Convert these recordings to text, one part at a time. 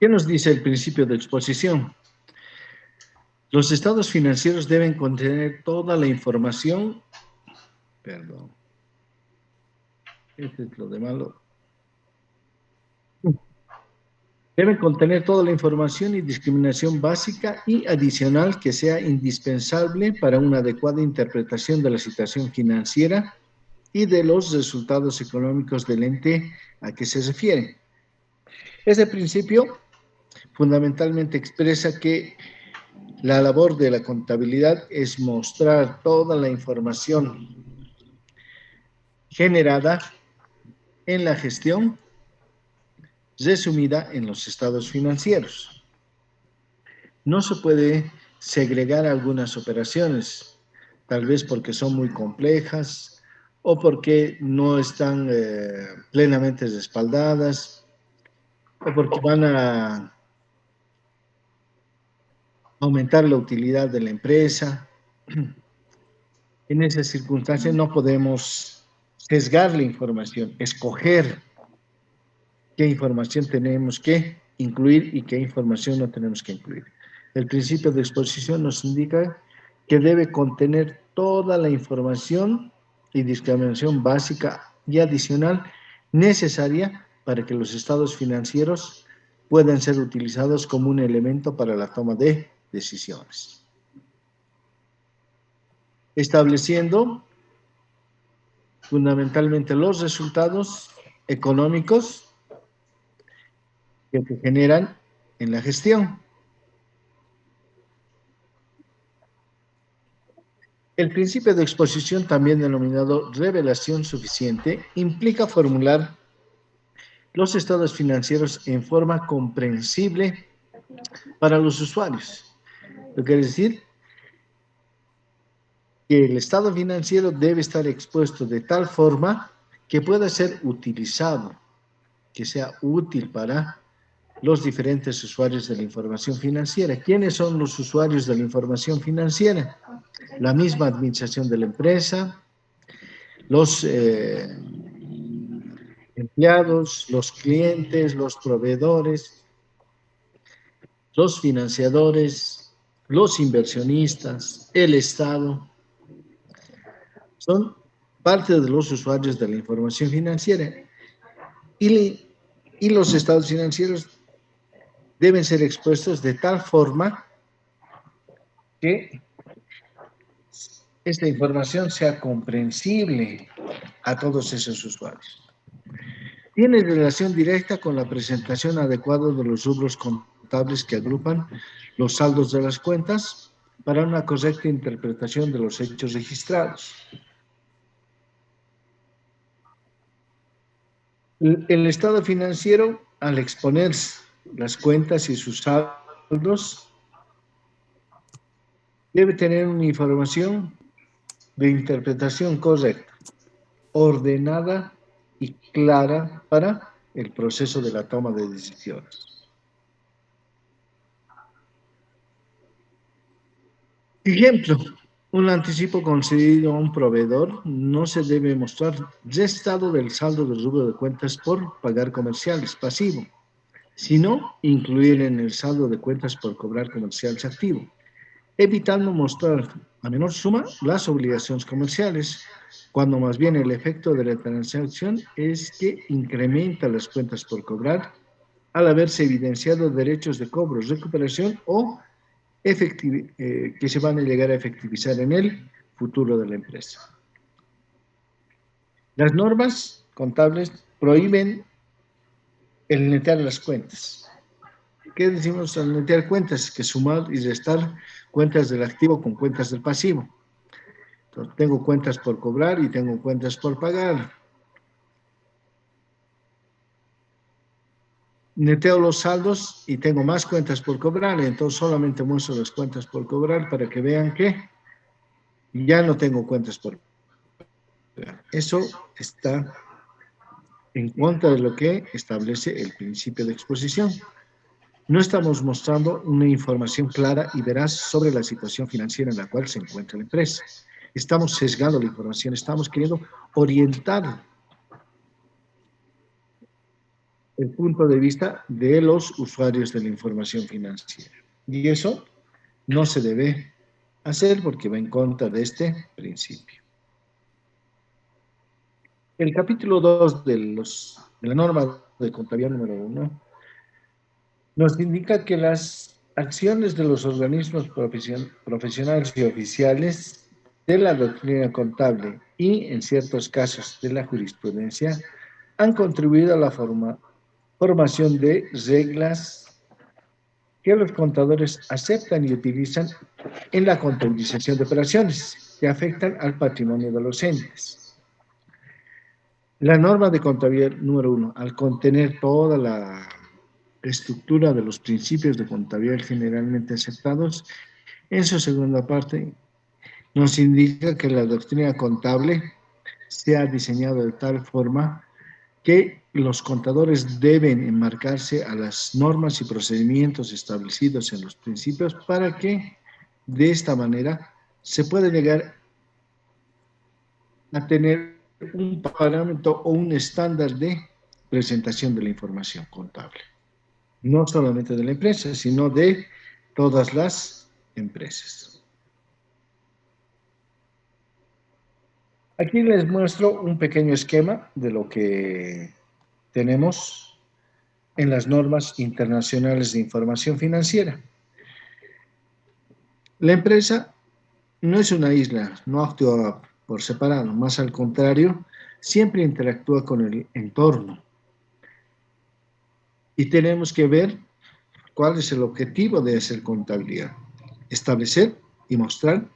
¿Qué nos dice el principio de exposición? Los estados financieros deben contener toda la información, perdón, este es lo de malo, deben contener toda la información y discriminación básica y adicional que sea indispensable para una adecuada interpretación de la situación financiera y de los resultados económicos del ente a que se refiere. Ese principio fundamentalmente expresa que la labor de la contabilidad es mostrar toda la información generada en la gestión resumida en los estados financieros. No se puede segregar algunas operaciones, tal vez porque son muy complejas o porque no están plenamente respaldadas o porque van a aumentar la utilidad de la empresa. En esas circunstancias no podemos sesgar la información, escoger qué información tenemos que incluir y qué información no tenemos que incluir. El principio de exposición nos indica que debe contener toda la información y discriminación básica y adicional necesaria para que los estados financieros puedan ser utilizados como un elemento para la toma de decisiones. Estableciendo fundamentalmente los resultados económicos que se generan en la gestión. El principio de exposición, también denominado revelación suficiente, implica formular los estados financieros en forma comprensible para los usuarios. Lo que quiere decir que el estado financiero debe estar expuesto de tal forma que pueda ser utilizado, que sea útil para los diferentes usuarios de la información financiera. ¿Quiénes son los usuarios de la información financiera? La misma administración de la empresa, los empleados, los clientes, los proveedores, los financiadores, los inversionistas, el Estado, son parte de los usuarios de la información financiera y los estados financieros deben ser expuestos de tal forma que esta información sea comprensible a todos esos usuarios. Tiene relación directa con la presentación adecuada de los rubros contables que agrupan los saldos de las cuentas para una correcta interpretación de los hechos registrados. El estado financiero, al exponer las cuentas y sus saldos, debe tener una información de interpretación correcta, ordenada y clara para el proceso de la toma de decisiones. Ejemplo, un anticipo concedido a un proveedor no se debe mostrar restado del saldo del rubro de cuentas por pagar comerciales pasivo, sino incluir en el saldo de cuentas por cobrar comerciales activo, evitando mostrar a menor suma las obligaciones comerciales, cuando más bien el efecto de la transacción es que incrementa las cuentas por cobrar al haberse evidenciado derechos de cobro, recuperación o que se van a llegar a efectivizar en el futuro de la empresa. Las normas contables prohíben el netear las cuentas. ¿Qué decimos al netear cuentas? Que sumar y restar cuentas del activo con cuentas del pasivo. Entonces, tengo cuentas por cobrar y tengo cuentas por pagar. Neteo los saldos y tengo más cuentas por cobrar, entonces solamente muestro las cuentas por cobrar para que vean que ya no tengo cuentas por cobrar. Eso está en contra de lo que establece el principio de exposición. No estamos mostrando una información clara y veraz sobre la situación financiera en la cual se encuentra la empresa. Estamos sesgando la información, estamos queriendo orientar el punto de vista de los usuarios de la información financiera. Y eso no se debe hacer porque va en contra de este principio. El capítulo 2 de la norma de contabilidad número 1 nos indica que las acciones de los organismos profesionales y oficiales de la doctrina contable y, en ciertos casos, de la jurisprudencia, han contribuido a la formación de reglas que los contadores aceptan y utilizan en la contabilización de operaciones que afectan al patrimonio de los entes. La norma de contabilidad número 1, al contener toda la estructura de los principios de contabilidad generalmente aceptados, en su segunda parte nos indica que la doctrina contable se ha diseñado de tal forma que los contadores deben enmarcarse a las normas y procedimientos establecidos en los principios para que de esta manera se pueda llegar a tener un parámetro o un estándar de presentación de la información contable. No solamente de la empresa, sino de todas las empresas. Aquí les muestro un pequeño esquema de lo que tenemos en las normas internacionales de información financiera. La empresa no es una isla, no actúa por separado, más al contrario, siempre interactúa con el entorno. Y tenemos que ver cuál es el objetivo de hacer contabilidad. Establecer y mostrar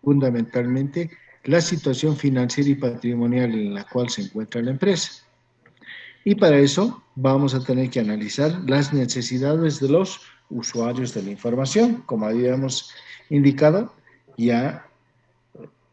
fundamentalmente la situación financiera y patrimonial en la cual se encuentra la empresa. Y para eso vamos a tener que analizar las necesidades de los usuarios de la información. Como habíamos indicado, ya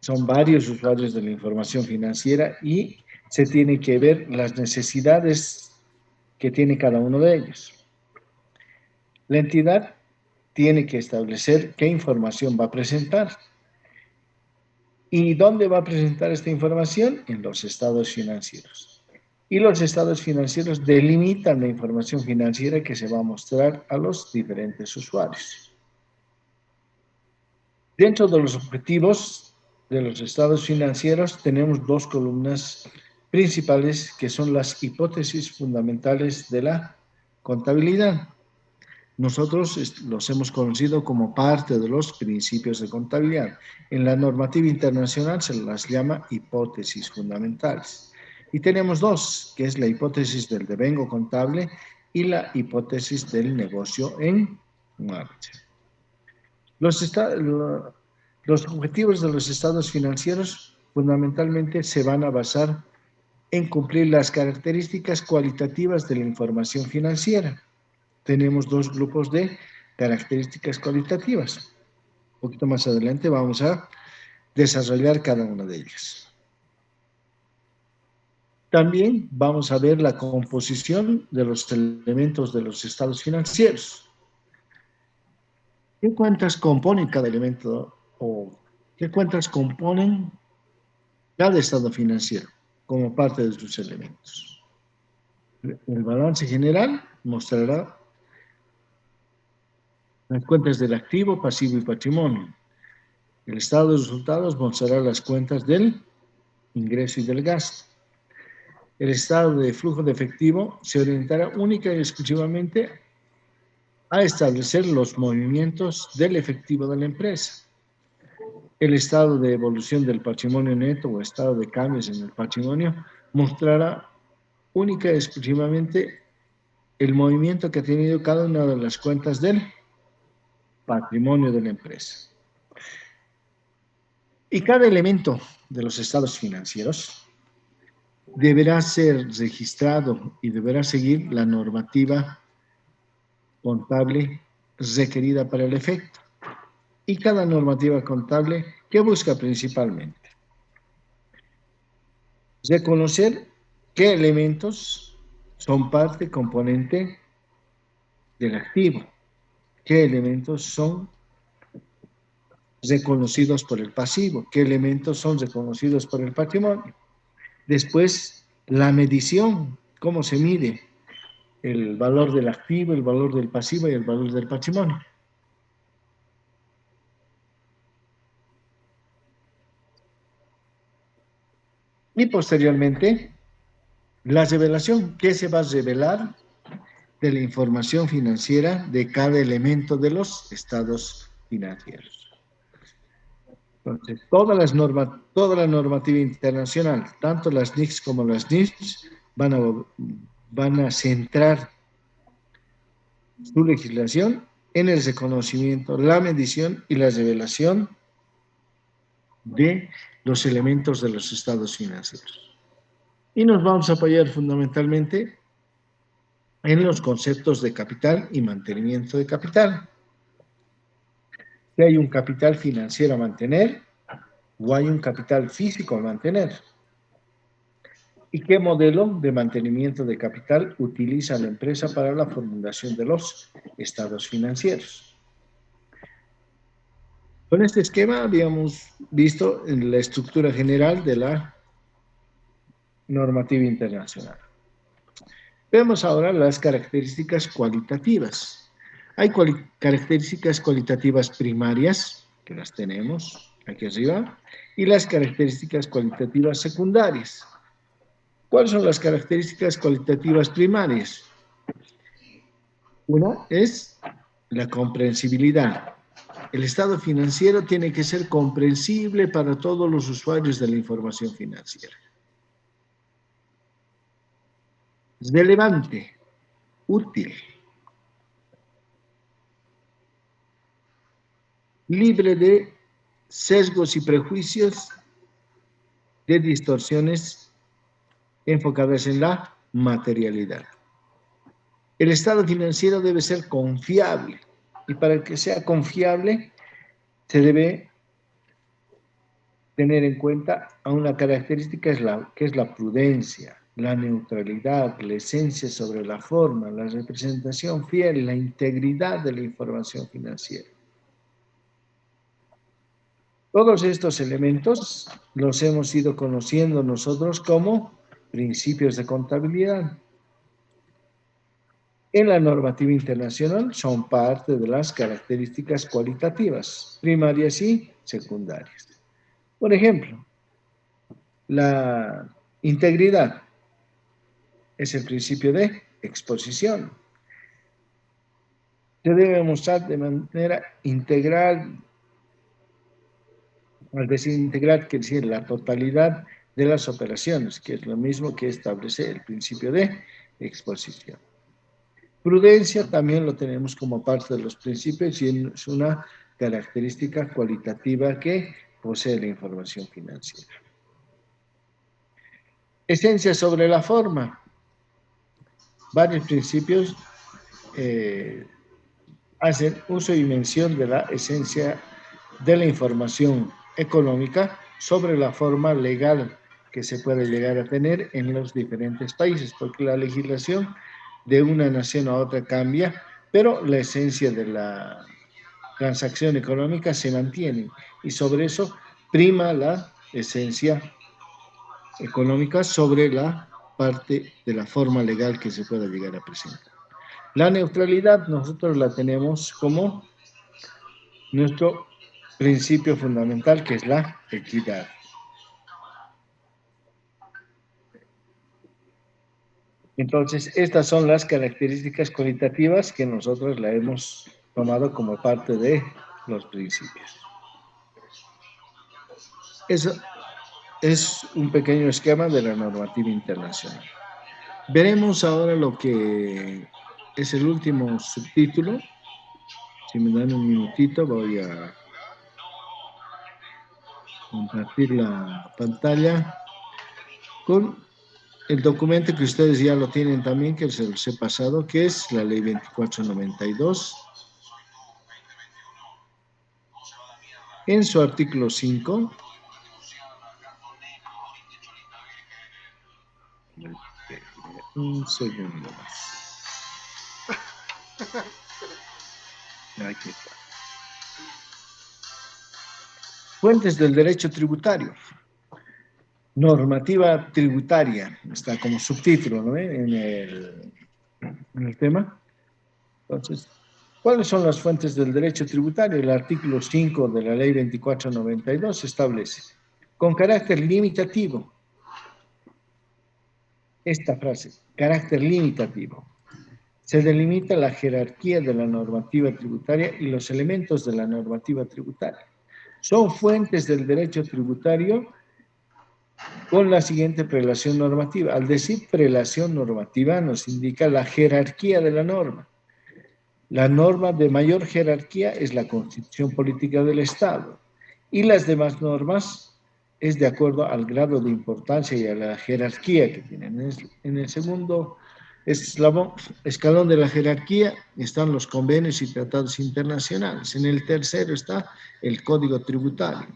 son varios usuarios de la información financiera y se tiene que ver las necesidades que tiene cada uno de ellos. La entidad tiene que establecer qué información va a presentar. ¿Y dónde va a presentar esta información? En los estados financieros. Y los estados financieros delimitan la información financiera que se va a mostrar a los diferentes usuarios. Dentro de los objetivos de los estados financieros tenemos dos columnas principales que son las hipótesis fundamentales de la contabilidad. Nosotros los hemos conocido como parte de los principios de contabilidad. En la normativa internacional se las llama hipótesis fundamentales. Y tenemos dos, que es la hipótesis del devengo contable y la hipótesis del negocio en marcha. Los objetivos de los estados financieros fundamentalmente se van a basar en cumplir las características cualitativas de la información financiera. Tenemos dos grupos de características cualitativas. Un poquito más adelante vamos a desarrollar cada una de ellas. También vamos a ver la composición de los elementos de los estados financieros. ¿Qué cuentas componen cada elemento o qué cuentas componen cada estado financiero como parte de sus elementos? El balance general mostrará las cuentas del activo, pasivo y patrimonio. El estado de resultados mostrará las cuentas del ingreso y del gasto. El estado de flujo de efectivo se orientará única y exclusivamente a establecer los movimientos del efectivo de la empresa. El estado de evolución del patrimonio neto o estado de cambios en el patrimonio mostrará única y exclusivamente el movimiento que ha tenido cada una de las cuentas del patrimonio de la empresa. Y cada elemento de los estados financieros deberá ser registrado y deberá seguir la normativa contable requerida para el efecto. Y cada normativa contable, ¿qué busca principalmente? Reconocer qué elementos son parte componente del activo, qué elementos son reconocidos por el pasivo, qué elementos son reconocidos por el patrimonio. Después, la medición cómo se mide el valor del activo, el valor del pasivo y el valor del patrimonio. Y posteriormente, la revelación. ¿Qué se va a revelar de la información financiera de cada elemento de los estados financieros? Entonces, toda la normativa internacional, tanto las NICs como las NIFs, van a centrar su legislación en el reconocimiento, la medición y la revelación de los elementos de los estados financieros. Y nos vamos a apoyar fundamentalmente en los conceptos de capital y mantenimiento de capital. Si hay un capital financiero a mantener o hay un capital físico a mantener. ¿Y qué modelo de mantenimiento de capital utiliza la empresa para la formulación de los estados financieros? Con este esquema habíamos visto la estructura general de la normativa internacional. Vemos ahora las características cualitativas. Hay características cualitativas primarias, que las tenemos aquí arriba, y las características cualitativas secundarias. ¿Cuáles son las características cualitativas primarias? Una es la comprensibilidad. El estado financiero tiene que ser comprensible para todos los usuarios de la información financiera. Relevante, útil, libre de sesgos y prejuicios, de distorsiones enfocadas en la materialidad. El estado financiero debe ser confiable y para que sea confiable se debe tener en cuenta a una característica que es la prudencia, la neutralidad, la esencia sobre la forma, la representación fiel, la integridad de la información financiera. Todos estos elementos los hemos ido conociendo nosotros como principios de contabilidad. En la normativa internacional son parte de las características cualitativas, primarias y secundarias. Por ejemplo, la integridad es el principio de exposición. Se debe mostrar de manera integral. Al decir integral, quiere decir la totalidad de las operaciones, que es lo mismo que establece el principio de exposición. Prudencia también lo tenemos como parte de los principios y es una característica cualitativa que posee la información financiera. Esencia sobre la forma. Varios principios hacen uso y mención de la esencia de la información económica sobre la forma legal que se puede llegar a tener en los diferentes países, porque la legislación de una nación a otra cambia, pero la esencia de la transacción económica se mantiene y sobre eso prima la esencia económica sobre la parte de la forma legal que se pueda llegar a presentar. La neutralidad nosotros la tenemos como nuestro principio fundamental, que es la equidad. Entonces, estas son las características cualitativas que nosotros la hemos tomado como parte de los principios. Eso es un pequeño esquema de la normativa internacional. Veremos ahora lo que es el último subtítulo. Si me dan un minutito, voy a compartir la pantalla con el documento que ustedes ya lo tienen también, que se los he pasado, que es la Ley 2492. En su artículo 5, un segundo más. Aquí está. Fuentes del derecho tributario. Normativa tributaria, está como subtítulo, ¿no? En el tema. Entonces, ¿cuáles son las fuentes del derecho tributario? El artículo 5 de la ley 2492 establece, con carácter limitativo, esta frase, carácter limitativo, se delimita la jerarquía de la normativa tributaria y los elementos de la normativa tributaria. Son fuentes del derecho tributario con la siguiente prelación normativa. Al decir prelación normativa nos indica la jerarquía de la norma. La norma de mayor jerarquía es la Constitución Política del Estado y las demás normas es de acuerdo al grado de importancia y a la jerarquía que tienen. En el segundo escalón de la jerarquía están los convenios y tratados internacionales. En el tercero está el Código Tributario.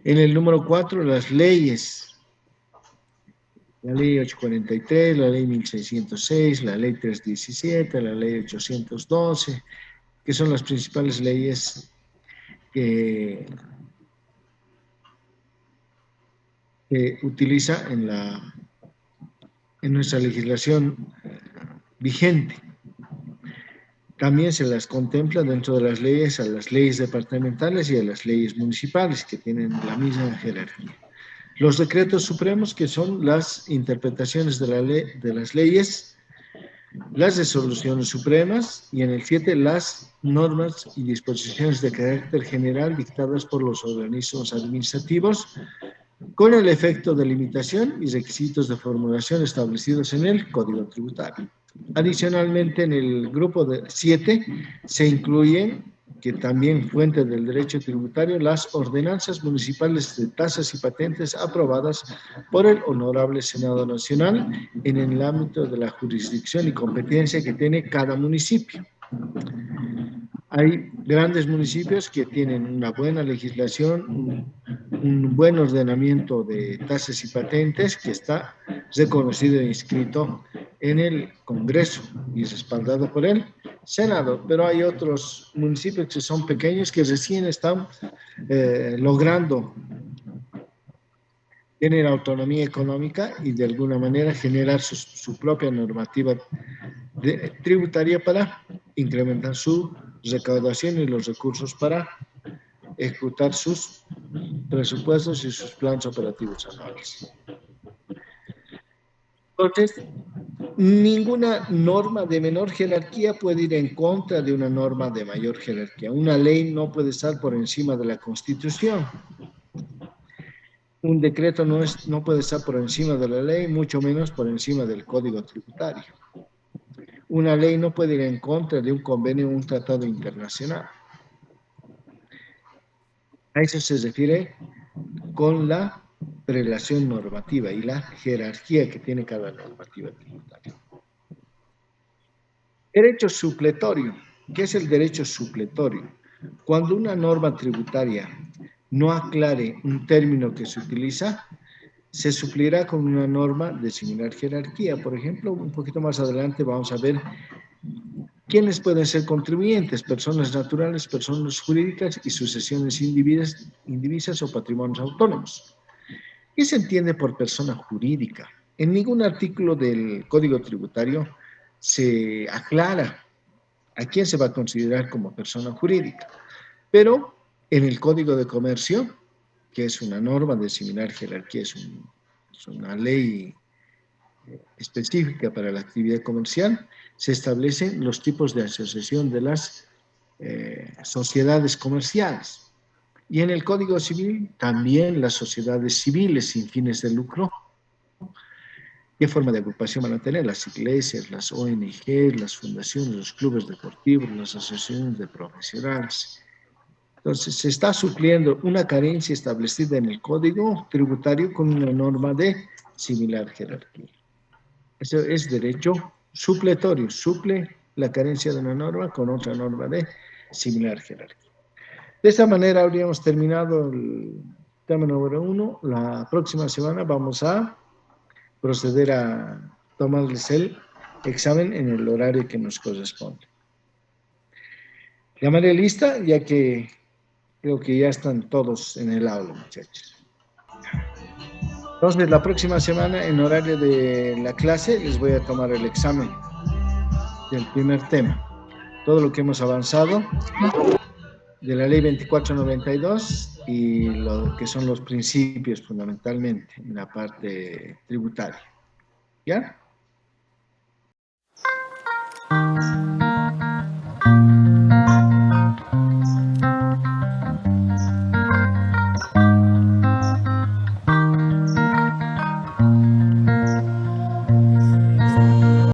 En el número 4, las leyes. La ley 843, la ley 1606, la ley 317, la ley 812, que son las principales leyes que utiliza en nuestra legislación vigente. También se las contempla dentro de las leyes a las leyes departamentales y a las leyes municipales, que tienen la misma jerarquía. Los decretos supremos, que son las interpretaciones de las leyes, las resoluciones supremas, y en el 7 las normas y disposiciones de carácter general dictadas por los organismos administrativos con el efecto de limitación y requisitos de formulación establecidos en el Código Tributario. Adicionalmente, en el grupo de 7 se incluyen, que también fuente del derecho tributario, las ordenanzas municipales de tasas y patentes aprobadas por el Honorable Senado Nacional en el ámbito de la jurisdicción y competencia que tiene cada municipio. Hay grandes municipios que tienen una buena legislación, un buen ordenamiento de tasas y patentes que está reconocido e inscrito en el Congreso y respaldado por el Senado, pero hay otros municipios que son pequeños que recién están logrando tener autonomía económica y de alguna manera generar su propia normativa tributaria para incrementar su recaudación y los recursos para ejecutar sus presupuestos y sus planes operativos anuales. Entonces, ninguna norma de menor jerarquía puede ir en contra de una norma de mayor jerarquía. Una ley no puede estar por encima de la Constitución. Un decreto no puede estar por encima de la ley, mucho menos por encima del Código Tributario. Una ley no puede ir en contra de un convenio o un tratado internacional. A eso se refiere con la prelación normativa y la jerarquía que tiene cada normativa tributaria. Derecho supletorio. ¿Qué es el derecho supletorio? Cuando una norma tributaria no aclare un término que se utiliza, se suplirá con una norma de similar jerarquía. Por ejemplo, un poquito más adelante vamos a ver quiénes pueden ser contribuyentes: personas naturales, personas jurídicas y sucesiones indivisas o patrimonios autónomos. ¿Qué se entiende por persona jurídica? En ningún artículo del Código Tributario se aclara a quién se va a considerar como persona jurídica, pero en el Código de Comercio, que es una norma de similar jerarquía, es una ley específica para la actividad comercial, se establecen los tipos de asociación de las sociedades comerciales. Y en el Código Civil también las sociedades civiles sin fines de lucro. ¿Qué forma de agrupación van a tener? Las iglesias, las ONG, las fundaciones, los clubes deportivos, las asociaciones de profesionales. Entonces, se está supliendo una carencia establecida en el Código Tributario con una norma de similar jerarquía. Eso es derecho supletorio, suple la carencia de una norma con otra norma de similar jerarquía. De esta manera habríamos terminado el tema número 1. La próxima semana vamos a proceder a tomarles el examen en el horario que nos corresponde. Llamaré lista, ya que creo que ya están todos en el aula, muchachos. Entonces, la próxima semana, en horario de la clase, les voy a tomar el examen del primer tema. Todo lo que hemos avanzado de la ley 2492 y lo que son los principios fundamentalmente en la parte tributaria. ¿Ya?